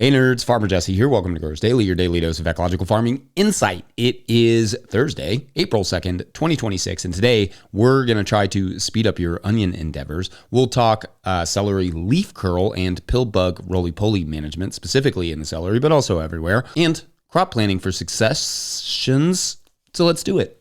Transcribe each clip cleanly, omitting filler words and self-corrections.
Hey nerds, Farmer Jesse here. Welcome to Growers Daily, your daily dose of ecological farming insight. It is Thursday, April 2nd, 2026, and today we're going to try to speed up your onion endeavors. We'll talk celery leaf curl and pill bug roly-poly management, specifically in the celery, but also everywhere, and crop planning for successions. So let's do it.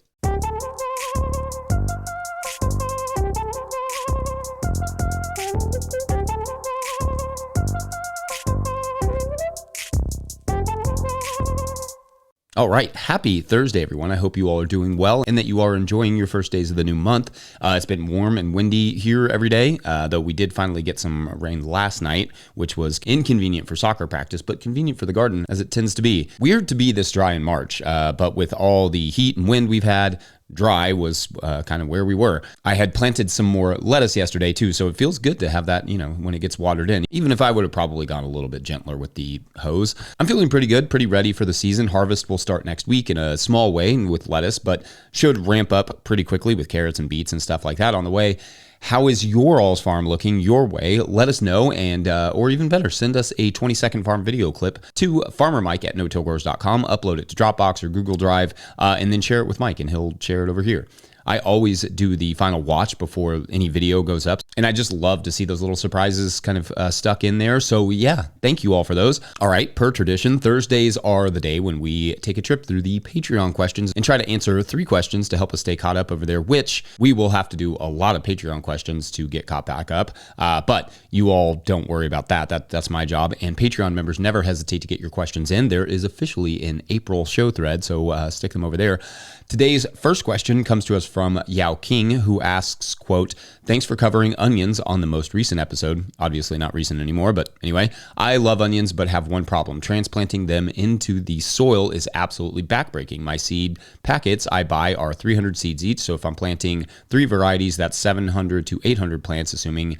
All right. Happy Thursday, everyone. I hope you all are doing well and that you are enjoying your first days of the new month. It's been warm and windy here every day, though we did finally get some rain last night, which was inconvenient for soccer practice, but convenient for the garden, as it tends to be. Weird to be this dry in March, but with all the heat and wind we've had, dry was kind of where we were. I had planted some more lettuce yesterday too, so it feels good to have that, when it gets watered in, even if I would have probably gone a little bit gentler with the hose. I'm feeling pretty good, pretty ready for the season. Harvest will start next week in a small way with lettuce, but should ramp up pretty quickly with carrots and beets and stuff like that on the way. How is your all's farm looking your way? Let us know, and or even better, send us a 20-second farm video clip to farmermike@notillgrowers.com, upload it to Dropbox or Google Drive, and then share it with Mike, and he'll share it over here. I always do the final watch before any video goes up, and I just love to see those little surprises kind of stuck in there. So yeah, thank you all for those. All right, per tradition, Thursdays are the day when we take a trip through the Patreon questions and try to answer 3 questions to help us stay caught up over there, which we will have to do a lot of Patreon questions to get caught back up. But you all don't worry about that. That's my job. And Patreon members, never hesitate to get your questions in. There is officially an April show thread, so stick them over there. Today's first question comes to us from Yao King, who asks, quote, "Thanks for covering onions on the most recent episode." Obviously not recent anymore, but anyway. "I love onions, but have one problem. Transplanting them into the soil is absolutely backbreaking. My seed packets I buy are 300 seeds each, so if I'm planting 3 varieties, that's 700 to 800 plants, assuming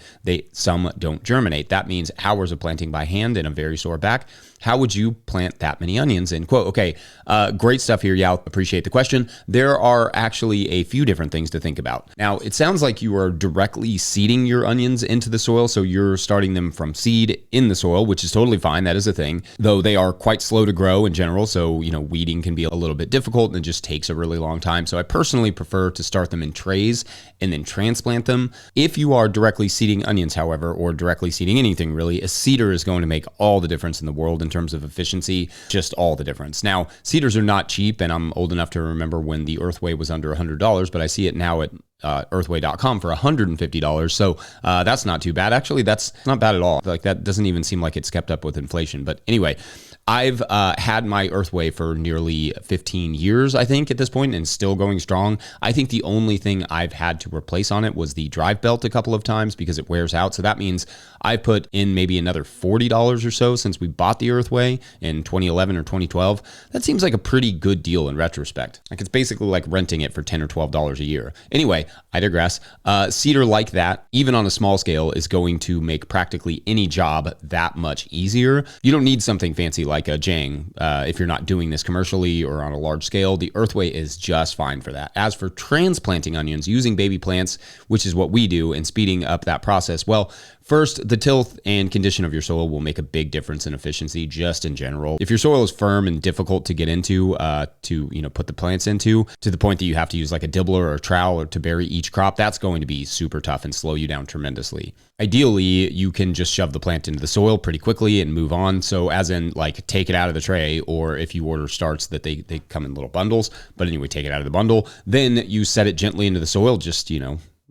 some don't germinate. That means hours of planting by hand and a very sore back. How would you plant that many onions?" End quote. Okay, great stuff here, Yao. Appreciate the question. There are actually a few different things to think about. Now, it sounds like you are directly seeding your onions into the soil, so you're starting them from seed in the soil, which is totally fine. That is a thing, though they are quite slow to grow in general, so, weeding can be a little bit difficult and it just takes a really long time. So I personally prefer to start them in trays and then transplant them. If you are directly seeding onions, however, or directly seeding anything really, a seeder is going to make all the difference in the world in terms of efficiency, just all the difference. Now, seeders are not cheap, and I'm old enough to remember when the Earthway was under $100, but I see it now at earthway.com for $150. So that's not too bad. Actually, that's not bad at all. Like, that doesn't even seem like it's kept up with inflation. But anyway, I've had my Earthway for nearly 15 years, I think, at this point, and still going strong. I think the only thing I've had to replace on it was the drive belt a couple of times because it wears out. So that means I put in maybe another $40 or so since we bought the Earthway in 2011 or 2012. That seems like a pretty good deal in retrospect. Like, it's basically like renting it for $10 or $12 a year. Anyway, I digress. Seeder like that, even on a small scale, is going to make practically any job that much easier. You don't need something fancy like a Jang if you're not doing this commercially or on a large scale. The Earthway is just fine for that. As for transplanting onions using baby plants, which is what we do, and speeding up that process, well, first, the tilth and condition of your soil will make a big difference in efficiency just in general. If your soil is firm and difficult to get into, to put the plants into, to the point that you have to use like a dibbler or a trowel or to bury each crop, that's going to be super tough and slow you down tremendously. Ideally, you can just shove the plant into the soil pretty quickly and move on. So as in, like, take it out of the tray, or if you order starts that they come in little bundles, but anyway, take it out of the bundle. Then you set it gently into the soil, just,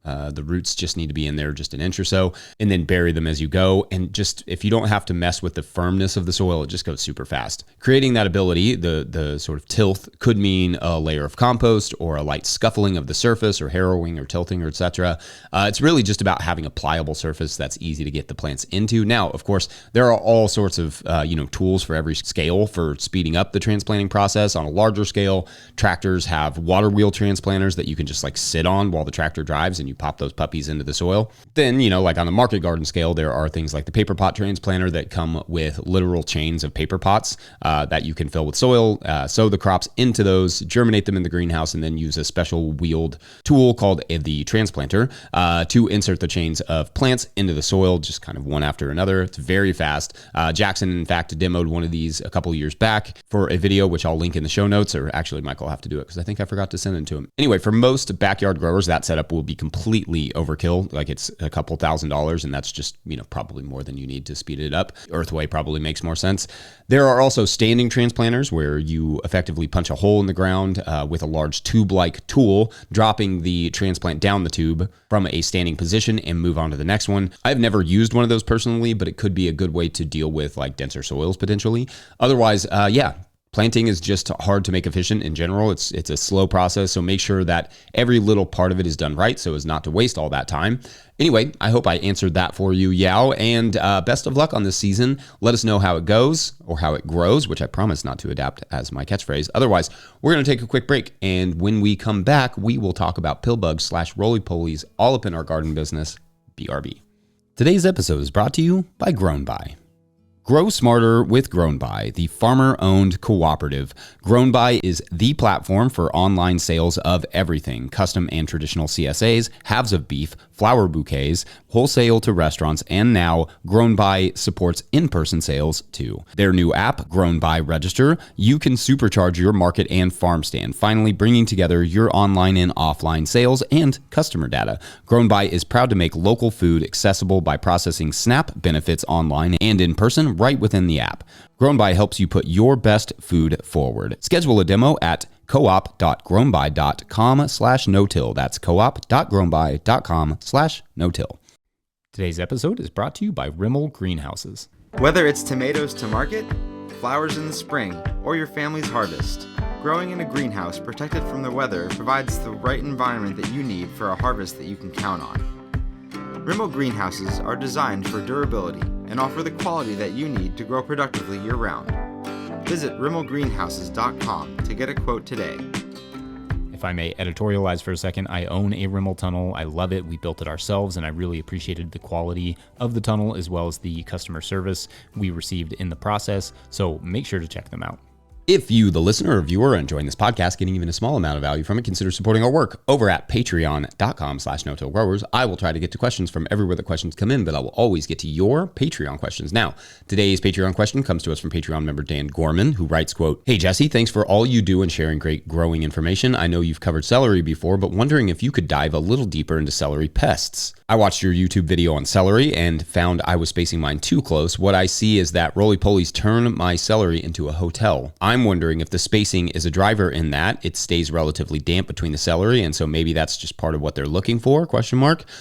the roots just need to be in there just an inch or so, and then bury them as you go. And just, if you don't have to mess with the firmness of the soil, it just goes super fast. Creating that ability, the sort of tilth, could mean a layer of compost or a light scuffling of the surface or harrowing or tilting or etc. It's really just about having a pliable surface that's easy to get the plants into. Now, of course, there are all sorts of tools for every scale for speeding up the transplanting process. On a larger scale, tractors have water wheel transplanters that you can just like sit on while the tractor drives, and you pop those puppies into the soil. Then, like on the market garden scale, there are things like the paper pot transplanter that come with literal chains of paper pots that you can fill with soil, sow the crops into those, germinate them in the greenhouse, and then use a special wheeled tool called the transplanter to insert the chains of plants into the soil, just kind of one after another. It's very fast. Jackson, in fact, demoed one of these a couple years back for a video, which I'll link in the show notes, or actually Michael will have to do it because I think I forgot to send it to him. Anyway, for most backyard growers, that setup will be completely overkill. Like it's a couple $1,000s, and that's just, probably more than you need to speed it up. Earthway probably makes more sense. There are also standing transplanters where you effectively punch a hole in the ground with a large tube-like tool, dropping the transplant down the tube from a standing position and move on to the next one. I've never used one of those personally, but it could be a good way to deal with like denser soils potentially. Otherwise, planting is just hard to make efficient in general. It's a slow process, so make sure that every little part of it is done right so as not to waste all that time. Anyway, I hope I answered that for you, Yao, and best of luck on this season. Let us know how it goes or how it grows, which I promise not to adapt as my catchphrase. Otherwise, we're going to take a quick break, and when we come back, we will talk about pill bugs / roly-polies all up in our garden business, BRB. Today's episode is brought to you by Grown By. Grow smarter with Grown By, the farmer-owned cooperative. Grown By is the platform for online sales of everything, custom and traditional CSAs, halves of beef, flower bouquets, wholesale to restaurants, and now Grown By supports in-person sales too. Their new app, Grown By Register, you can supercharge your market and farm stand, finally bringing together your online and offline sales and customer data. Grown By is proud to make local food accessible by processing SNAP benefits online and in person right within the app. Grown By helps you put your best food forward. Schedule a demo at coop.grownby.com/no-till. That's coop.grownby.com/no-till. Today's episode is brought to you by Rimmel Greenhouses. Whether it's tomatoes to market, flowers in the spring, or your family's harvest, growing in a greenhouse protected from the weather provides the right environment that you need for a harvest that you can count on. Rimmel Greenhouses are designed for durability and offer the quality that you need to grow productively year-round. Visit rimmelgreenhouses.com to get a quote today. If I may editorialize for a second, I own a Rimmel tunnel. I love it. We built it ourselves, and I really appreciated the quality of the tunnel as well as the customer service we received in the process. So make sure to check them out. If you, the listener or viewer, are enjoying this podcast, getting even a small amount of value from it, consider supporting our work over at patreon.com/no-till-growers. I will try to get to questions from everywhere the questions come in, but I will always get to your Patreon questions. Now, today's Patreon question comes to us from Patreon member Dan Gorman, who writes, quote, "Hey Jesse, thanks for all you do and sharing great growing information. I know you've covered celery before, but wondering if you could dive a little deeper into celery pests. I watched your YouTube video on celery and found I was spacing mine too close. What I see is that roly-polies turn my celery into a hotel. I'm wondering if the spacing is a driver in that. It stays relatively damp between the celery, and so maybe that's just part of what they're looking for, ?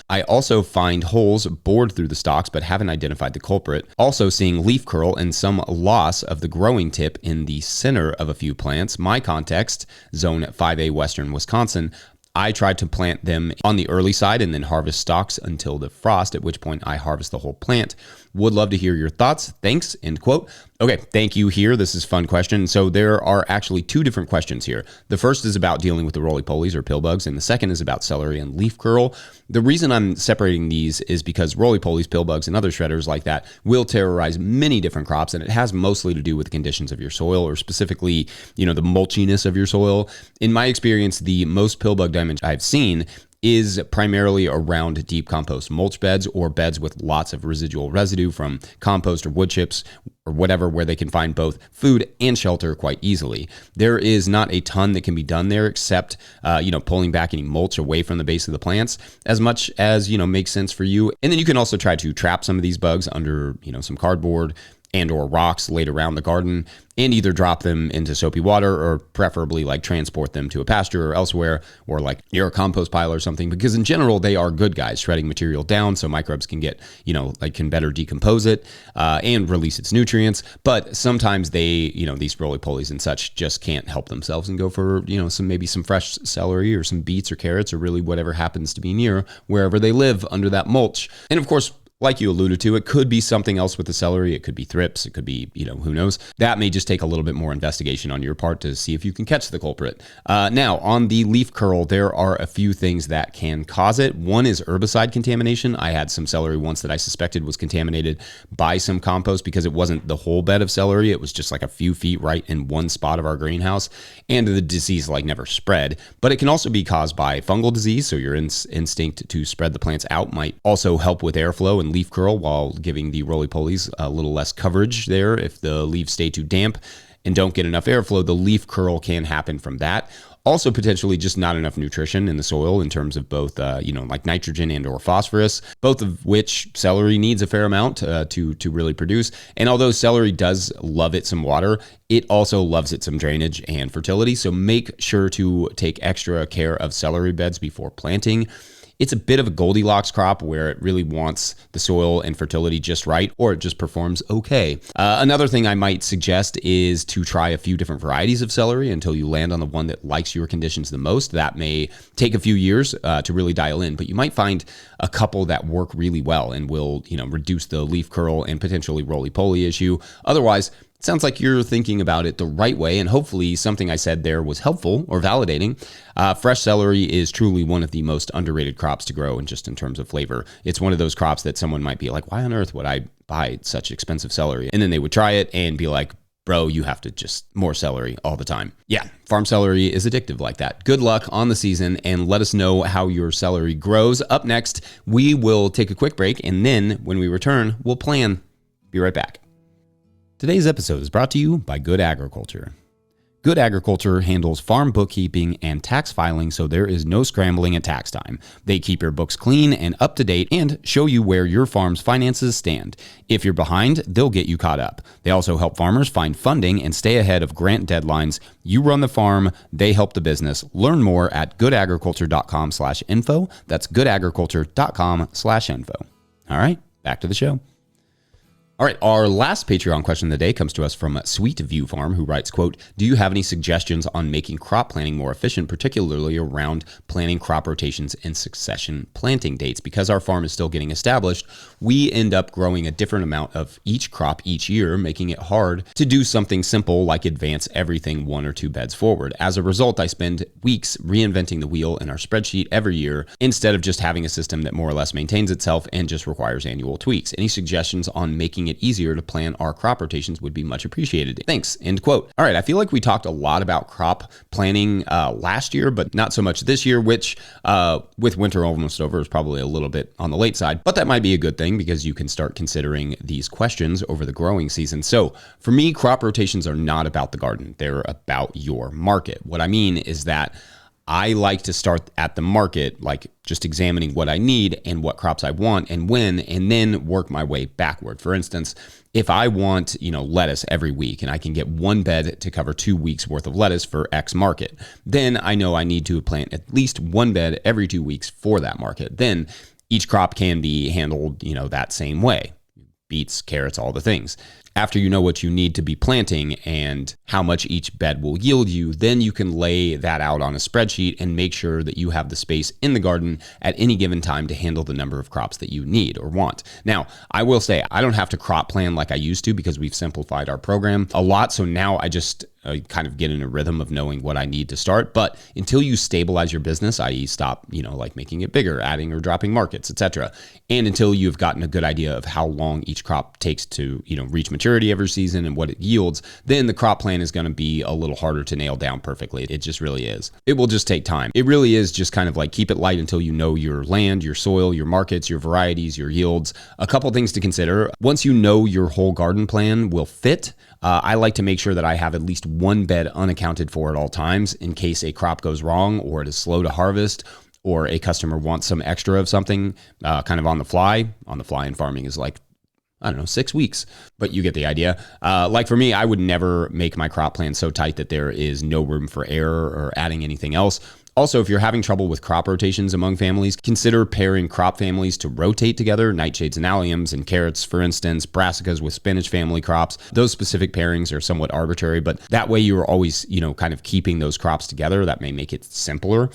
I also find holes bored through the stalks, but haven't identified the culprit. Also seeing leaf curl and some loss of the growing tip in the center of a few plants. My context, zone 5A Western Wisconsin, I tried to plant them on the early side and then harvest stalks until the frost, at which point I harvest the whole plant. Would love to hear your thoughts. Thanks," end quote. Okay, thank you here. This is a fun question. So there are actually two different questions here. The first is about dealing with the roly-polies or pill bugs, and the second is about celery and leaf curl. The reason I'm separating these is because roly-polies, pill bugs, and other shredders like that will terrorize many different crops, and it has mostly to do with the conditions of your soil, or specifically, the mulchiness of your soil. In my experience, the most pill bug damage I've seen is primarily around deep compost mulch beds or beds with lots of residual residue from compost or wood chips or whatever, where they can find both food and shelter quite easily. There is not a ton that can be done there except, pulling back any mulch away from the base of the plants as much as, makes sense for you. And then you can also try to trap some of these bugs under, some cardboard and or rocks laid around the garden, and either drop them into soapy water or preferably transport them to a pasture or elsewhere, or near a compost pile or something, because in general they are good guys, shredding material down so microbes can get, can better decompose it and release its nutrients. But sometimes they, these roly-polies and such just can't help themselves and go for, some fresh celery or some beets or carrots or really whatever happens to be near wherever they live under that mulch. And of course, Like you alluded to, it could be something else with the celery. It could be thrips. It could be, who knows. That may just take a little bit more investigation on your part to see if you can catch the culprit. Now, on the leaf curl, there are a few things that can cause it. One is herbicide contamination. I had some celery once that I suspected was contaminated by some compost because it wasn't the whole bed of celery. It was just like a few feet right in one spot of our greenhouse. And the disease never spread. But it can also be caused by fungal disease. So your instinct to spread the plants out might also help with airflow and leaf curl while giving the roly-polies a little less coverage there. If the leaves stay too damp and don't get enough airflow, the leaf curl can happen from that. Also, potentially just not enough nutrition in the soil in terms of both, like nitrogen and or phosphorus, both of which celery needs a fair amount to really produce. And although celery does love it some water, it also loves it some drainage and fertility. So make sure to take extra care of celery beds before planting. It's a bit of a Goldilocks crop where it really wants the soil and fertility just right, or it just performs okay. Another thing I might suggest is to try a few different varieties of celery until you land on the one that likes your conditions the most. That may take a few years to really dial in, but you might find a couple that work really well and will, reduce the leaf curl and potentially roly-poly issue. Otherwise, it sounds like you're thinking about it the right way, and hopefully something I said there was helpful or validating. Fresh celery is truly one of the most underrated crops to grow, and just in terms of flavor. It's one of those crops that someone might be like, why on earth would I buy such expensive celery? And then they would try it and be like, bro, you have to just more celery all the time. Yeah, farm celery is addictive like that. Good luck on the season, and let us know how your celery grows. Up next, we will take a quick break, and then when we return, we'll plan. Be right back. Today's episode is brought to you by Good Agriculture. Good Agriculture handles farm bookkeeping and tax filing, so there is no scrambling at tax time. They keep your books clean and up to date and show you where your farm's finances stand. If you're behind, they'll get you caught up. They also help farmers find funding and stay ahead of grant deadlines. You run the farm, they help the business. Learn more at goodagriculture.com/info. That's goodagriculture.com/info. All right, back to the show. All right, our last Patreon question of the day comes to us from Sweet View Farm, who writes, quote, do you have any suggestions on making crop planting more efficient, particularly around planning crop rotations and succession planting dates? Because our farm is still getting established, we end up growing a different amount of each crop each year, making it hard to do something simple like advance everything 1 or 2 beds forward. As a result, I spend weeks reinventing the wheel in our spreadsheet every year instead of just having a system that more or less maintains itself and just requires annual tweaks. Any suggestions on making it easier to plan our crop rotations would be much appreciated. Thanks. End quote. All right. I feel like we talked a lot about crop planning last year, but not so much this year, which with winter almost over is probably a little bit on the late side, but that might be a good thing because you can start considering these questions over the growing season. So for me, crop rotations are not about the garden. They're about your market. What I mean is that I like to start at the market, like just examining what I need and what crops I want and when, and then work my way backward. For instance, if I want, lettuce every week and I can get 1 bed to cover 2 weeks worth of lettuce for X market, then I know I need to plant at least 1 bed every 2 weeks for that market. Then each crop can be handled, that same way. Beets, carrots, all the things. After you know what you need to be planting and how much each bed will yield you, then you can lay that out on a spreadsheet and make sure that you have the space in the garden at any given time to handle the number of crops that you need or want. Now, I will say I don't have to crop plan like I used to because we've simplified our program a lot. So now I just kind of get in a rhythm of knowing what I need to start. But until you stabilize your business, i.e. stop, making it bigger, adding or dropping markets, etc. And until you've gotten a good idea of how long each crop takes to, reach maturity every season and what it yields, then the crop plan is going to be a little harder to nail down perfectly. It just really is. It will just take time. It really is just kind of like keep it light until you know your land, your soil, your markets, your varieties, your yields. A couple things to consider. Once you know your whole garden plan will fit, I like to make sure that I have at least 1 bed unaccounted for at all times in case a crop goes wrong or it is slow to harvest or a customer wants some extra of something kind of on the fly. On the fly in farming is like, 6 weeks, but you get the idea. Like for me, I would never make my crop plan so tight that there is no room for error or adding anything else. Also, if you're having trouble with crop rotations among families, consider pairing crop families to rotate together. Nightshades and alliums and carrots, for instance, brassicas with spinach family crops. Those specific pairings are somewhat arbitrary, but that way you are always, kind of keeping those crops together. That may make it simpler.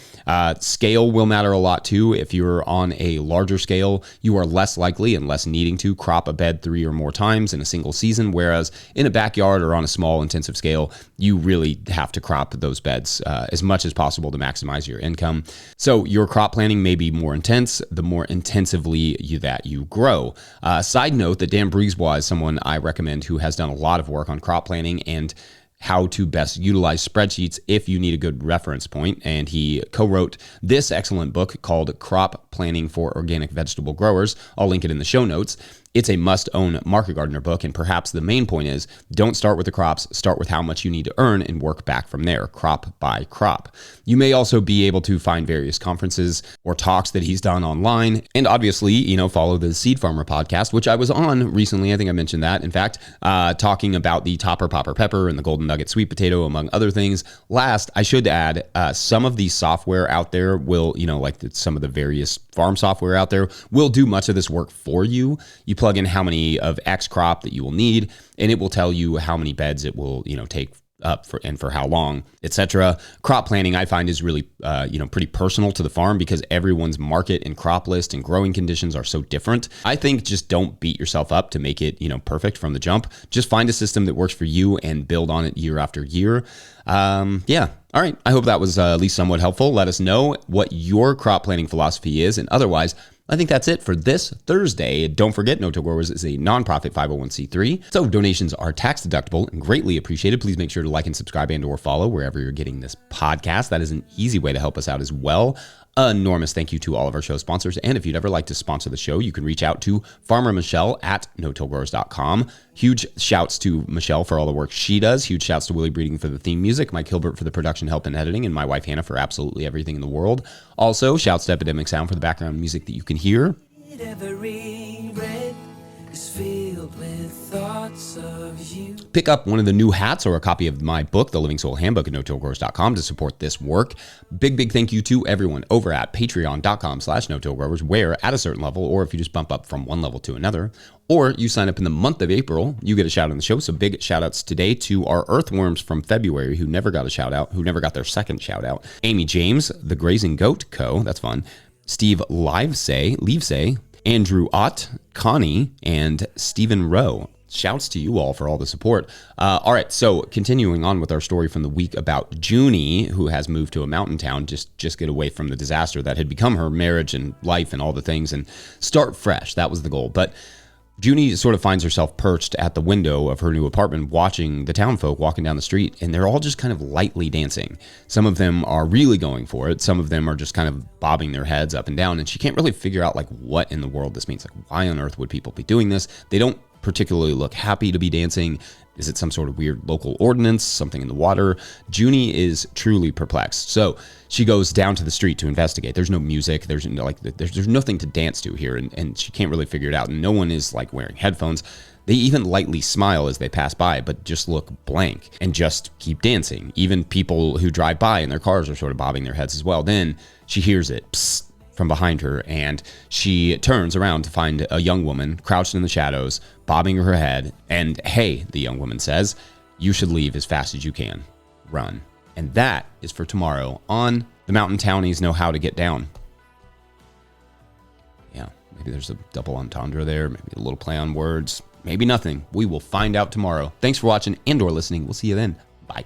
Scale will matter a lot too. If you're on a larger scale, you are less likely and less needing to crop a bed 3 or more times in a single season, whereas in a backyard or on a small intensive scale, you really have to crop those beds as much as possible to maximize your income. So your crop planning may be more intense the more intensively that you grow. Side note that Dan Brisebois is someone I recommend who has done a lot of work on crop planning and how to best utilize spreadsheets if you need a good reference point. And he co-wrote this excellent book called Crop Planning for Organic Vegetable Growers. I'll link it in the show notes. It's a must-own market gardener book, and perhaps the main point is don't start with the crops, start with how much you need to earn and work back from there, crop by crop. You may also be able to find various conferences or talks that he's done online, and obviously, follow the Seed Farmer podcast, which I was on recently. I think I mentioned that. In fact, talking about the topper popper pepper and the golden nugget sweet potato, among other things. Last, I should add, some of the software out there will, some of the various farm software out there will do much of this work for you. You plug in how many of X crop that you will need, and it will tell you how many beds it will, take up for and for how long, etc. Crop planning, I find, is really, pretty personal to the farm because everyone's market and crop list and growing conditions are so different. I think just don't beat yourself up to make it, perfect from the jump. Just find a system that works for you and build on it year after year. Yeah. All right. I hope that was at least somewhat helpful. Let us know what your crop planning philosophy is, and otherwise, I think that's it for this Thursday. Don't forget, No-Till Growers is a nonprofit 501c3, so donations are tax deductible and greatly appreciated. Please make sure to like and subscribe and or follow wherever you're getting this podcast. That is an easy way to help us out as well. Enormous thank you to all of our show sponsors. And if you'd ever like to sponsor the show, you can reach out to Farmer Michelle at no-tillgrowers.com. Huge shouts to Michelle for all the work she does. Huge shouts to Willie Breeding for the theme music, Mike Hilbert for the production help and editing, and my wife Hannah for absolutely everything in the world. Also, shouts to Epidemic Sound for the background music that you can hear. Every breath is filled with thoughts of you. Pick up one of the new hats or a copy of my book, The Living Soil Handbook, at no-tillgrowers.com to support this work. Big thank you to everyone over at patreon.com/no-tillgrowers, where at a certain level, or if you just bump up from one level to another, or you sign up in the month of April, you get a shout out on the show. So big shout outs today to our earthworms from February who never got a shout out, who never got their second shout out. Amy James, The Grazing Goat Co., that's fun. Steve Leavesay, Andrew Ott, Connie, and Stephen Rowe. Shouts to you all for all the support. All right, so continuing on with our story from the week about Junie, who has moved to a mountain town, just get away from the disaster that had become her marriage and life and all the things and start fresh. That was the goal. But Junie sort of finds herself perched at the window of her new apartment watching the town folk walking down the street, and they're all just kind of lightly dancing. Some of them are really going for it. Some of them are just kind of bobbing their heads up and down, and she can't really figure out what in the world this means. Why on earth would people be doing this? They don't particularly look happy to be dancing. Is it some sort of weird local ordinance, something in the water? Junie is truly perplexed. So she goes down to the street to investigate. There's no music. There's nothing to dance to here, and she can't really figure it out. And no one is wearing headphones. They even lightly smile as they pass by, but just look blank and just keep dancing. Even people who drive by in their cars are sort of bobbing their heads as well. Then she hears it, psst, from behind her, and she turns around to find a young woman crouched in the shadows, bobbing her head. And hey, the young woman says, you should leave as fast as you can. Run. And that is for tomorrow on The Mountain Townies Know How to Get Down. Yeah, maybe there's a double entendre there, maybe a little play on words, maybe nothing. We will find out tomorrow. Thanks for watching and or listening. We'll see you then. Bye.